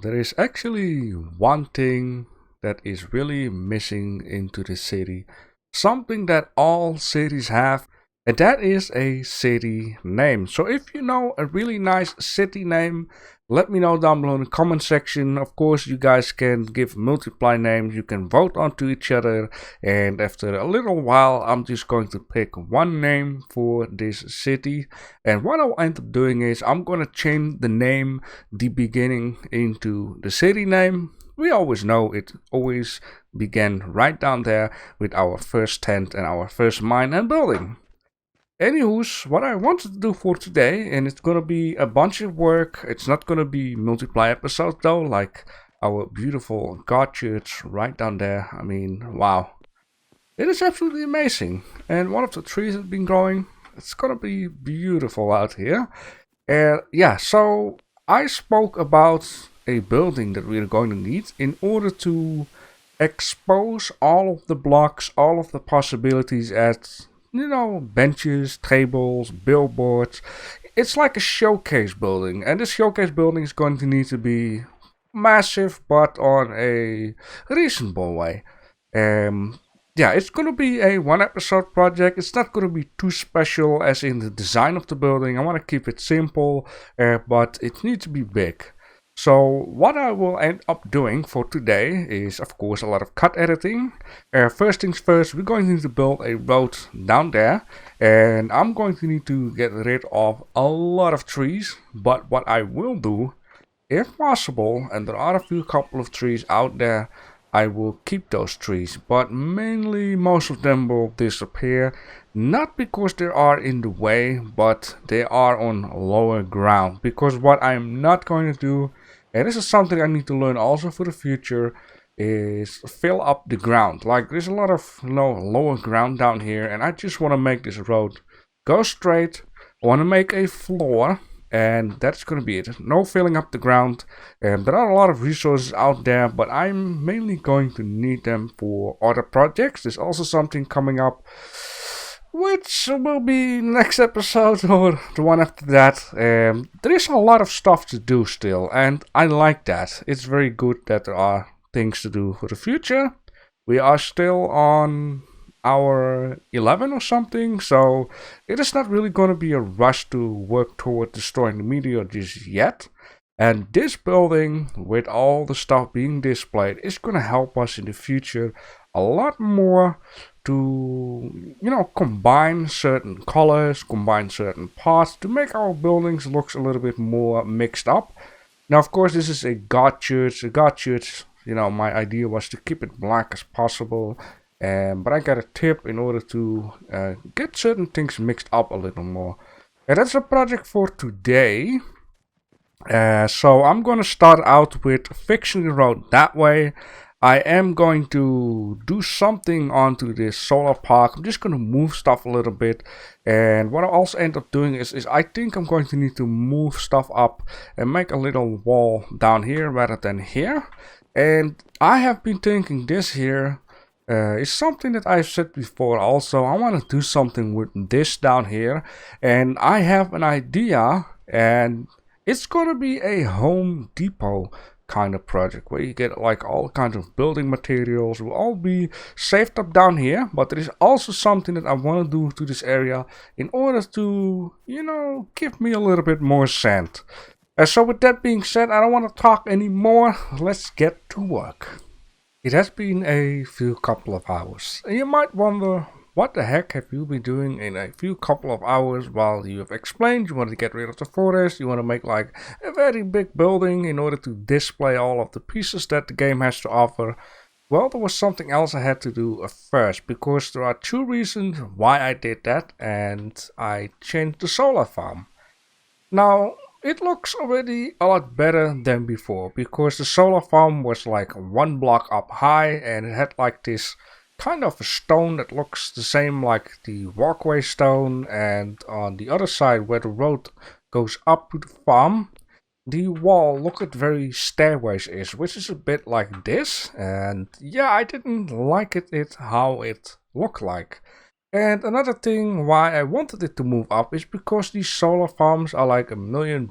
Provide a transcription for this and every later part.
There is actually one thing that is really missing into the city. Something that all cities have, and that is a city name. So if you know a really nice city name, let me know down below in the comment section. Of course, you guys can give multiply names, you can vote onto each other, and after a little while, I'm just going to pick one name for this city. And what I'll end up doing is I'm gonna change the name, the beginning, into the city name. We always know it always began right down there with our first tent and our first mine and building. Anywho's, what I wanted to do for today, and it's gonna be a bunch of work. It's not gonna be multiply episodes though, like our beautiful God church right down there. I mean, wow. It is absolutely amazing. And one of the trees has been growing. It's gonna be beautiful out here. And yeah, so I spoke about a building that we're going to need in order to expose all of the blocks, all of the possibilities as, benches, tables, billboards. It's like a showcase building, and this showcase building is going to need to be massive, but on a reasonable way. Um, yeah, it's gonna be a one episode project. It's not gonna be too special as in the design of the building. I want to keep it simple, but it needs to be big. So what I will end up doing for today is, of course, a lot of cut editing. First things first, we're going to need to build a road down there, and I'm going to need to get rid of a lot of trees. But what I will do, if possible, and there are a few couple of trees out there, I will keep those trees, but mainly most of them will disappear, not because they are in the way, but they are on lower ground. Because what I'm not going to do, and this is something I need to learn also for the future, is fill up the ground. Like, there's a lot of lower ground down here, and I just want to make this road go straight. I want to make a floor, and that's gonna be it. No filling up the ground. There are a lot of resources out there, but I'm mainly going to need them for other projects. There's also something coming up, which will be next episode or the one after that. There is a lot of stuff to do still, and I like that. It's very good that there are things to do for the future. We are still on hour 11 or something, so it is not really going to be a rush to work toward destroying the meteor just yet. And this building, with all the stuff being displayed, is going to help us in the future a lot more to, combine certain colors, combine certain parts to make our buildings look a little bit more mixed up. Now, of course, this is a God church. A God church, my idea was to keep it black as possible. But I got a tip in order to get certain things mixed up a little more. And that's a project for today. So I'm going to start out with fixing the road that way. I am going to do something onto this solar park. I'm just going to move stuff a little bit. And what I also end up doing is I think I'm going to need to move stuff up and make a little wall down here rather than here. And I have been thinking this here is something that I've said before also. I want to do something with this down here, and I have an idea, and it's gonna be a Home Depot kind of project where you get like all kinds of building materials will all be saved up down here. But there is also something that I want to do to this area in order to, give me a little bit more sand. So with that being said, I don't want to talk anymore. Let's get to work. It has been a few couple of hours, and you might wonder, what the heck have you been doing in a few couple of hours? While you have explained you want to get rid of the forest, you want to make like a very big building in order to display all of the pieces that the game has to offer. Well, there was something else I had to do first, because there are two reasons why I did that, and I changed the solar farm. Now, it looks already a lot better than before, because the solar farm was like one block up high, and it had like this kind of a stone that looks the same like the walkway stone, and on the other side where the road goes up to the farm, the wall looked very stairways is, which is a bit like this. And yeah, I didn't like it how it looked like. And another thing why I wanted it to move up is because these solar farms are like $1 million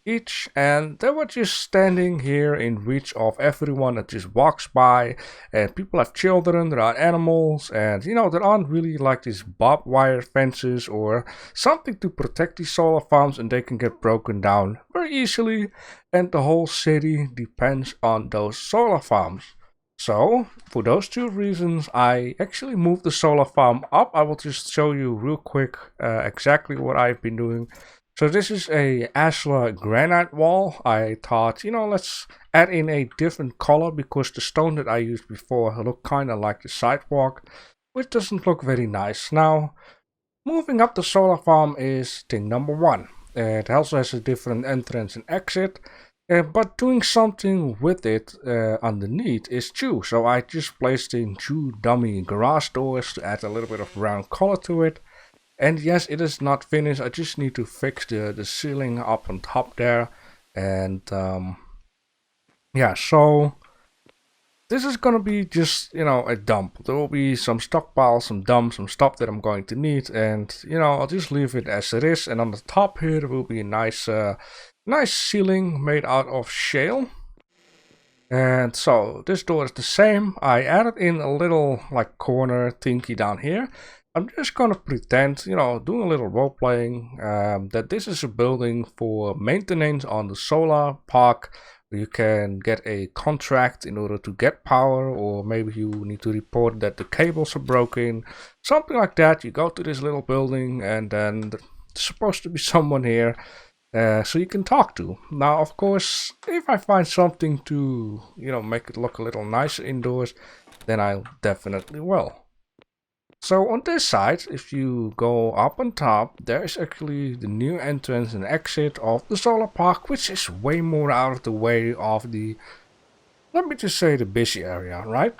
each, and they were just standing here in reach of everyone that just walks by. And people have children, there are animals, and there aren't really like these barbed wire fences or something to protect these solar farms, and they can get broken down very easily, and the whole city depends on those solar farms. So, for those two reasons, I actually moved the solar farm up. I will just show you real quick exactly what I've been doing. So this is a ashlar granite wall. I thought, let's add in a different color because the stone that I used before looked kind of like the sidewalk, which doesn't look very nice. Now, moving up the solar farm is thing number one. It also has a different entrance and exit. But doing something with it underneath is two. So I just placed in two dummy garage doors to add a little bit of brown color to it. And yes, it is not finished. I just need to fix the ceiling up on top there. And yeah, so this is gonna be just, a dump. There will be some stockpiles, some dumps, some stuff that I'm going to need. And, I'll just leave it as it is. And on the top here, there will be a nice ceiling made out of shale. And so this door is the same. I added in a little like corner thingy down here. I'm just gonna pretend, doing a little role playing, that this is a building for maintenance on the solar park. You can get a contract in order to get power, or maybe you need to report that the cables are broken, something like that. You go to this little building, and then there's supposed to be someone here, so you can talk to. Now, of course, if I find something to, make it look a little nicer indoors, then I definitely will. So on this side, if you go up on top, there is actually the new entrance and exit of the solar park, which is way more out of the way of the, let me just say, the busy area, right?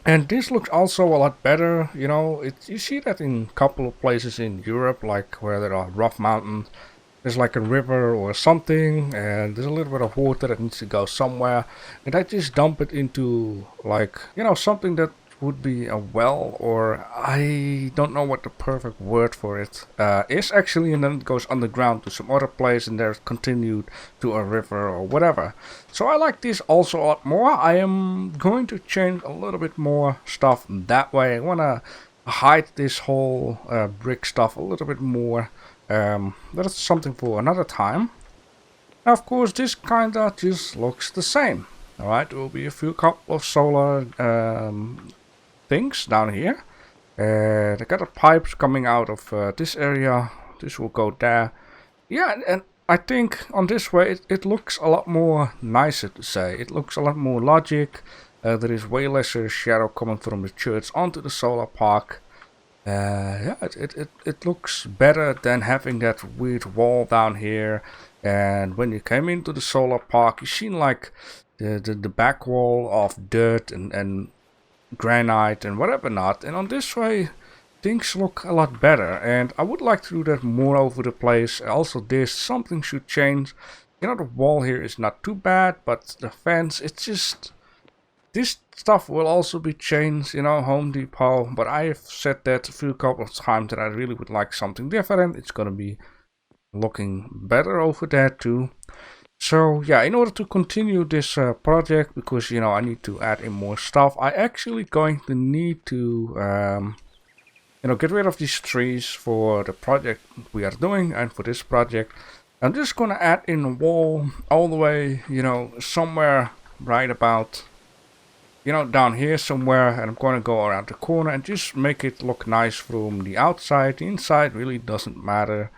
And this looks also a lot better, you see that in a couple of places in Europe, like where there are rough mountains. There's like a river or something, and there's a little bit of water that needs to go somewhere, and I just dump it into like, something that would be a well, or I don't know what the perfect word for it is actually, and then it goes underground to some other place, and there's continued to a river or whatever. So I like this also a lot more. I am going to change a little bit more stuff that way. I want to hide this whole brick stuff a little bit more. That's something for another time. Now, of course, this kinda just looks the same. Alright, there will be a few couple of solar things down here. They got the pipes coming out of this area. This will go there. Yeah, and I think on this way it looks a lot more nicer to say. It looks a lot more logic. There is way lesser shadow coming from the church onto the solar park. Yeah, it looks better than having that weird wall down here. And when you came into the solar park, you seen like the back wall of dirt and granite and whatever not. And on this way, things look a lot better. And I would like to do that more over the place. Also, something should change. The wall here is not too bad, but the fence, it's just... This stuff will also be changed, Home Depot, but I have said that a few couple of times that I really would like something different. It's gonna be looking better over there too. So yeah, in order to continue this project, because I need to add in more stuff, I actually going to need to get rid of these trees for the project we are doing, and for this project I'm just gonna add in a wall all the way, somewhere right about down here somewhere, and I'm going to go around the corner and just make it look nice from the outside. The inside really doesn't matter.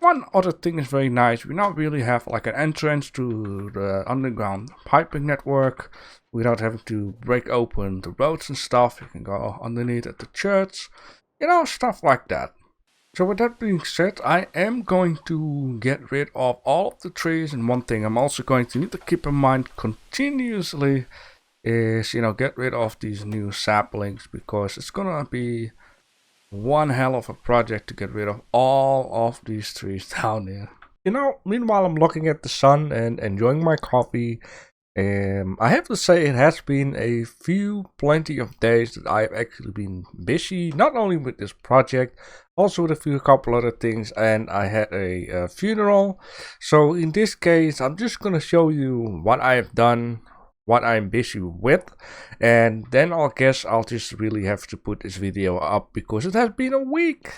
One other thing is very nice. We now really have like an entrance to the underground piping network without having to break open the roads and stuff. You can go underneath at the church, stuff like that. So with that being said, I am going to get rid of all of the trees, and one thing I'm also going to need to keep in mind continuously is, get rid of these new saplings, because it's gonna be one hell of a project to get rid of all of these trees down there. Meanwhile I'm looking at the sun and enjoying my coffee, I have to say it has been plenty of days that I've actually been busy, not only with this project, also with couple other things, and I had a funeral. So in this case, I'm just gonna show you what I've done, what I'm busy with, and then I guess I'll just really have to put this video up because it has been a week.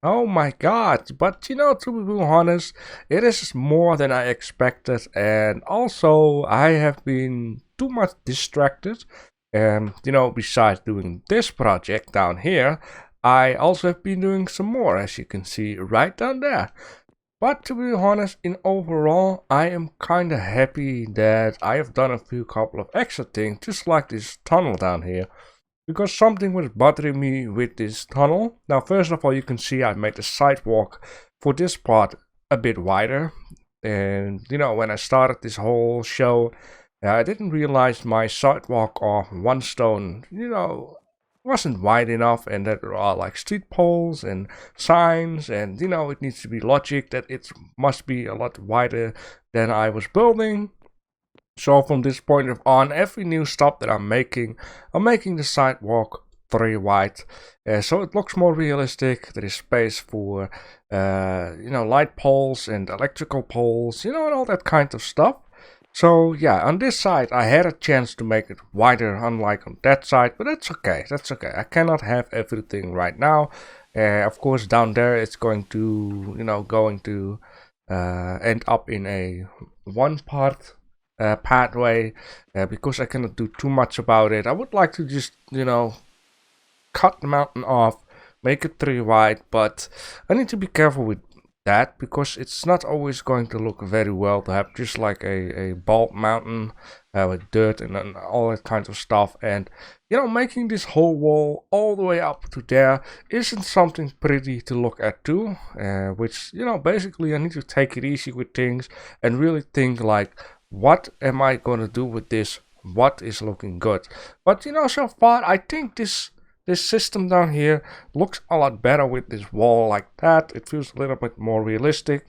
Oh my god, but to be honest, it is more than I expected, and also I have been too much distracted. And besides doing this project down here, I also have been doing some more, as you can see right down there. But to be honest, in overall, I am kinda happy that I have done a couple of extra things, just like this tunnel down here. Because something was bothering me with this tunnel. Now, first of all, you can see I made the sidewalk for this part a bit wider. And, when I started this whole show, I didn't realize my sidewalk of one stone, wasn't wide enough, and that there are like street poles and signs, and, it needs to be logic that it must be a lot wider than I was building. So from this point on, every new stop that I'm making the sidewalk 3 wide, so it looks more realistic. There is space for, light poles and electrical poles, and all that kind of stuff. So yeah, on this side I had a chance to make it wider, unlike on that side, but that's okay. That's okay. I cannot have everything right now. Of course, down there it's going to, end up in a one part pathway, because I cannot do too much about it. I would like to just, cut the mountain off, make it 3 wide, but I need to be careful with that because it's not always going to look very well to have just like a bald mountain with dirt and all that kind of stuff. And making this whole wall all the way up to there isn't something pretty to look at too, which basically I need to take it easy with things and really think like, what am I gonna do with this? What is looking good? But so far I think this system down here looks a lot better with this wall like that. It feels a little bit more realistic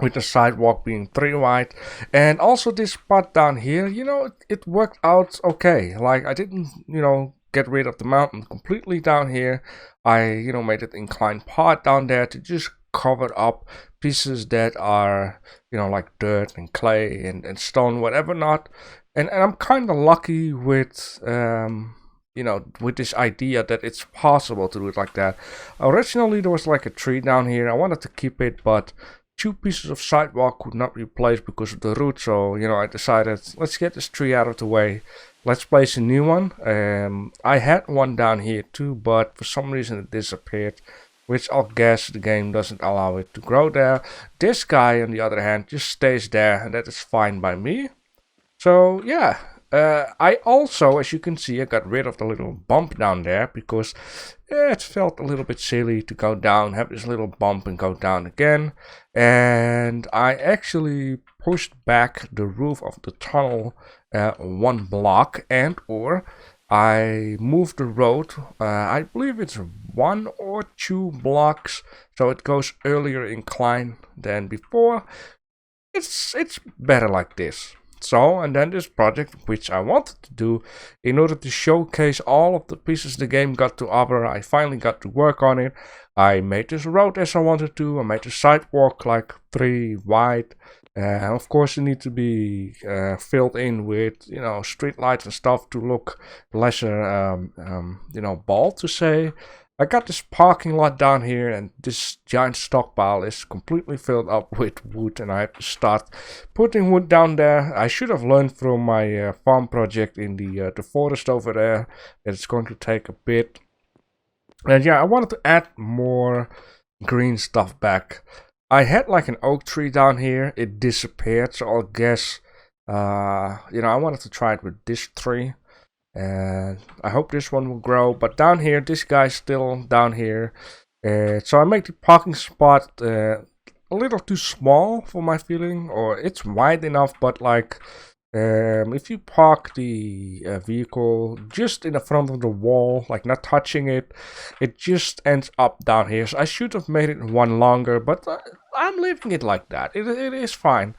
with the sidewalk being 3 wide. And also this spot down here, it worked out okay. Like I didn't, get rid of the mountain completely down here. I, made it inclined part down there to just cover up pieces that are, like dirt and clay and stone, whatever not. And I'm kind of lucky with, with this idea that it's possible to do it like that. Originally, there was like a tree down here. I wanted to keep it, but 2 pieces of sidewalk could not be placed because of the root. So, I decided, let's get this tree out of the way. Let's place a new one. I had one down here too, but for some reason it disappeared, which I'll guess the game doesn't allow it to grow there. This guy, on the other hand, just stays there, and that is fine by me. So, yeah. I also, as you can see, I got rid of the little bump down there because it felt a little bit silly to go down, have this little bump and go down again. And I actually pushed back the roof of the tunnel 1 block, and or I moved the road, I believe it's 1 or 2 blocks, so it goes earlier incline than before. It's better like this. So, and then this project, which I wanted to do in order to showcase all of the pieces the game got to offer, I finally got to work on it. I made this road as I wanted to. I made the sidewalk like 3 wide. Of course, it needs to be filled in with, street lights and stuff to look lesser, bald to say. I got this parking lot down here, and this giant stockpile is completely filled up with wood, and I have to start putting wood down there. I should have learned from my farm project in the forest over there that it's going to take a bit. And yeah, I wanted to add more green stuff back. I had like an oak tree down here. It disappeared, so I'll guess, I wanted to try it with this tree. And I hope this one will grow. But down here, this guy's still down here. So I make the parking spot a little too small for my feeling. Or it's wide enough, but like, if you park the vehicle just in the front of the wall, like not touching it, it just ends up down here. So I should have made it 1 longer, but I'm leaving it like that. It is fine.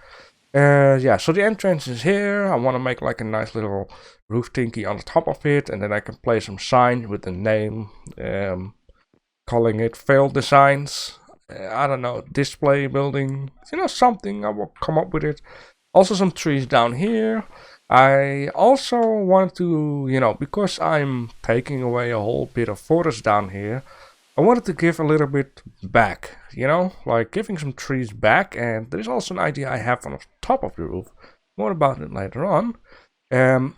Yeah, so the entrance is here. I want to make like a nice little roof thingy on the top of it, and then I can place some sign with the name, calling it failed designs. I don't know, display building, something. I will come up with it. Also some trees down here. I also want to, because I'm taking away a whole bit of forest down here, I wanted to give a little bit back, like giving some trees back. And there's also an idea I have on the top of the roof. More about it later on.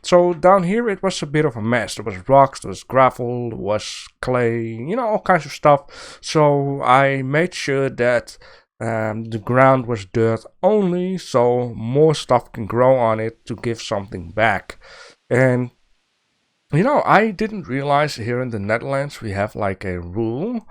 So down here it was a bit of a mess. There was rocks, there was gravel, there was clay, all kinds of stuff. So I made sure that the ground was dirt only, so more stuff can grow on it to give something back. And I didn't realize here in the Netherlands we have like a rule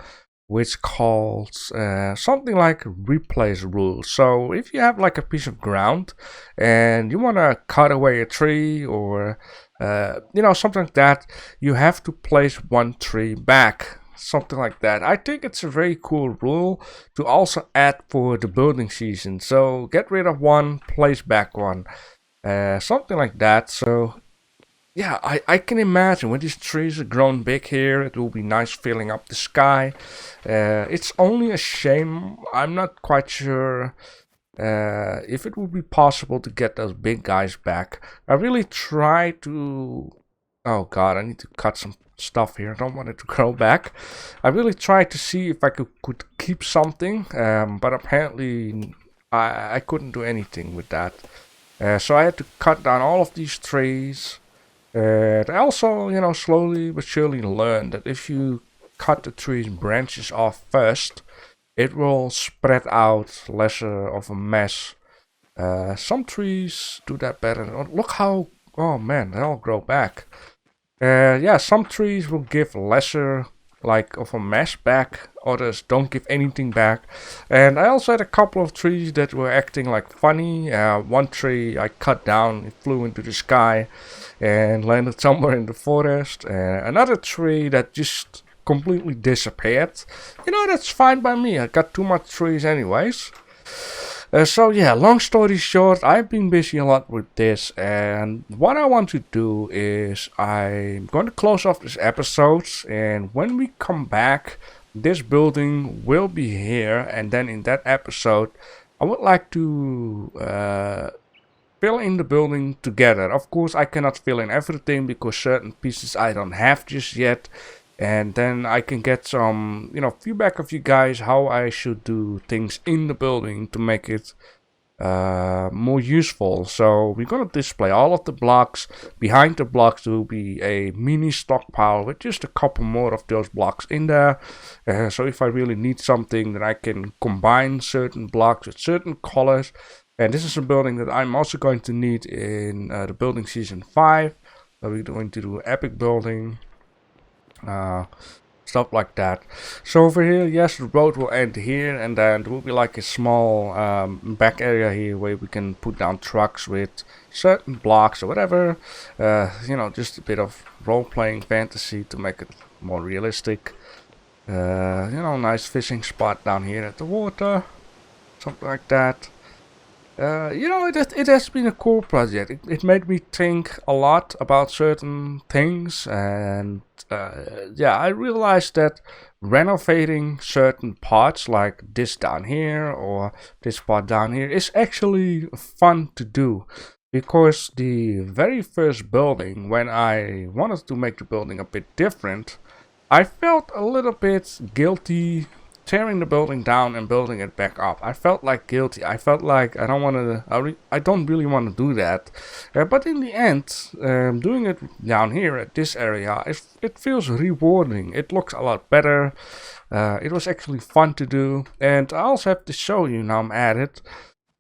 which calls something like replace rule. So if you have like a piece of ground and you want to cut away a tree or something like that, you have to place one tree back. Something like that. I think it's a very cool rule to also add for the building season. So get rid of one, place back one. Something like that. So yeah, I can imagine when these trees are grown big here, it will be nice filling up the sky. It's only a shame, I'm not quite sure if it would be possible to get those big guys back. I really try to... Oh god, I need to cut some stuff here. I don't want it to grow back. I really tried to see if I could keep something, but apparently I couldn't do anything with that. So I had to cut down all of these trees. I also, slowly but surely learned that if you cut the tree's branches off first, it will spread out lesser of a mess. Some trees do that better. Look how, oh man, they all grow back. Yeah, some trees will give lesser of a mess back, others don't give anything back. And I also had a couple of trees that were acting like funny. One tree I cut down, it flew into the sky and landed somewhere in the forest. Another tree that just completely disappeared. That's fine by me, I got too much trees anyways. So yeah, long story short, I've been busy a lot with this, and what I want to do is I'm going to close off this episode, and when we come back, this building will be here, and then in that episode, I would like to fill in the building together. Of course, I cannot fill in everything because certain pieces I don't have just yet. And then I can get some, feedback of you guys how I should do things in the building to make it more useful. So we're going to display all of the blocks. Behind the blocks there will be a mini stockpile with just a couple more of those blocks in there. So if I really need something, then I can combine certain blocks with certain colors. And this is a building that I'm also going to need in the building season 5. So we're going to do epic building. Stuff like that. So over here, yes, the road will end here, and then there will be like a small back area here where we can put down trucks with certain blocks or whatever. Just a bit of role-playing fantasy to make it more realistic. Nice fishing spot down here at the water, something like that. It has been a cool project. It made me think a lot about certain things, and I realized that renovating certain parts like this down here or this part down here is actually fun to do. Because the very first building, when I wanted to make the building a bit different, I felt a little bit guilty tearing the building down and building it back up. I felt like guilty. I felt like I don't really want to do that. But in the end, doing it down here at this area, it feels rewarding. It looks a lot better. It was actually fun to do. And I also have to show you, now I'm at it,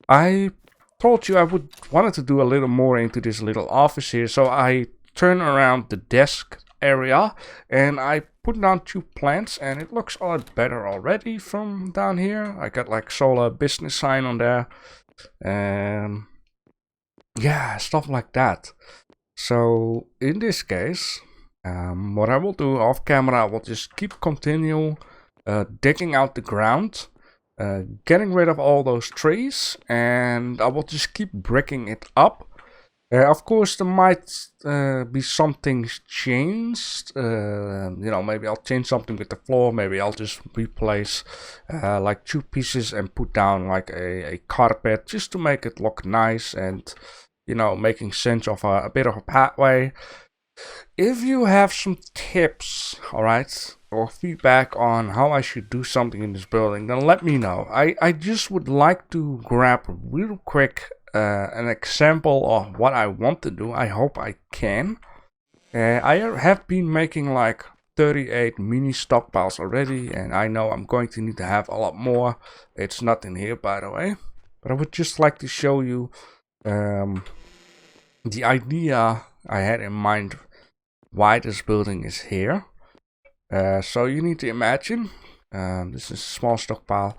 I told you I wanted to do a little more into this little office here. So I turn around the desk area and I put down 2 plants, and it looks a lot better already from down here. I got like solar business sign on there, yeah, stuff like that. So in this case, what I will do off camera, I will just continue digging out the ground getting rid of all those trees, and I will just keep bricking it up. Of course, there might be some things changed. Maybe I'll change something with the floor. Maybe I'll just replace like 2 pieces and put down like a carpet just to make it look nice and, making sense of a bit of a pathway. If you have some tips, alright, or feedback on how I should do something in this building, then let me know. I just would like to grab real quick an example of what I want to do. I hope I can. I have been making like 38 mini stockpiles already, and I know I'm going to need to have a lot more. It's not in here, by the way, but I would just like to show you the idea I had in mind why this building is here. So you need to imagine this is a small stockpile.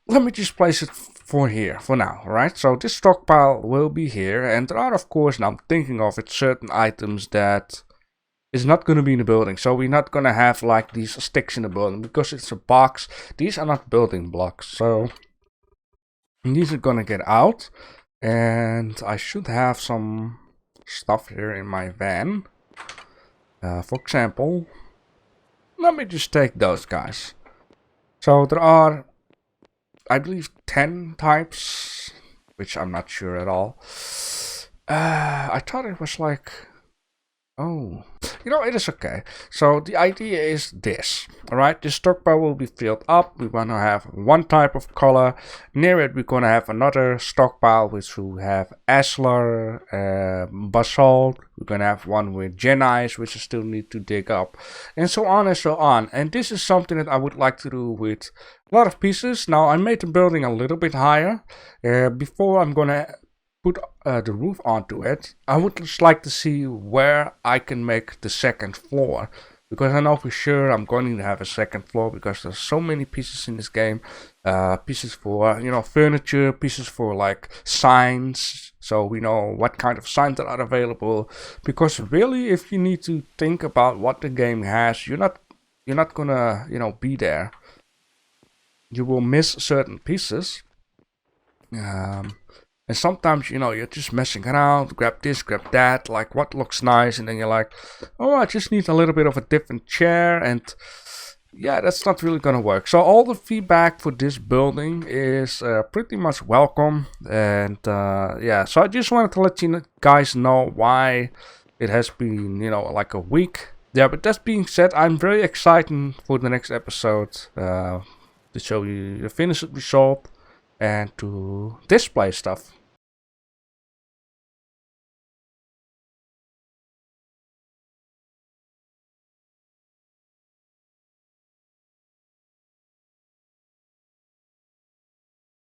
Let me just place it for here for now, right? So this stockpile will be here, and there are, of course, now I'm thinking of it, certain items that is not going to be in the building. So we're not going to have like these sticks in the building because it's a box. These are not building blocks, so these are going to get out, and I should have some stuff here in my van. For example, let me just take those guys. So there are, I believe, 10 types, which I'm not sure at all. I thought it was like, oh, it is okay. So the idea is this, alright? This stockpile will be filled up. We're gonna have one type of color. Near it, we're gonna have another stockpile which will have ashlar, basalt. We're gonna have one with genite, which I still need to dig up, and so on and so on. And this is something that I would like to do with a lot of pieces. Now I made the building a little bit higher. Before I'm gonna put the roof onto it, I would just like to see where I can make the second floor, because I know for sure I'm going to have a second floor because there's so many pieces in this game. Pieces for furniture, pieces for like signs, so we know what kind of signs that are available. Because really, if you need to think about what the game has, you're not gonna be there. You will miss certain pieces. And sometimes, you're just messing around, grab this, grab that, like what looks nice, and then you're like, oh, I just need a little bit of a different chair, and yeah, that's not really gonna work. So all the feedback for this building is pretty much welcome, and yeah, so I just wanted to let you guys know why it has been, like a week. Yeah, but that being said, I'm very excited for the next episode to show you the finished result and to display stuff.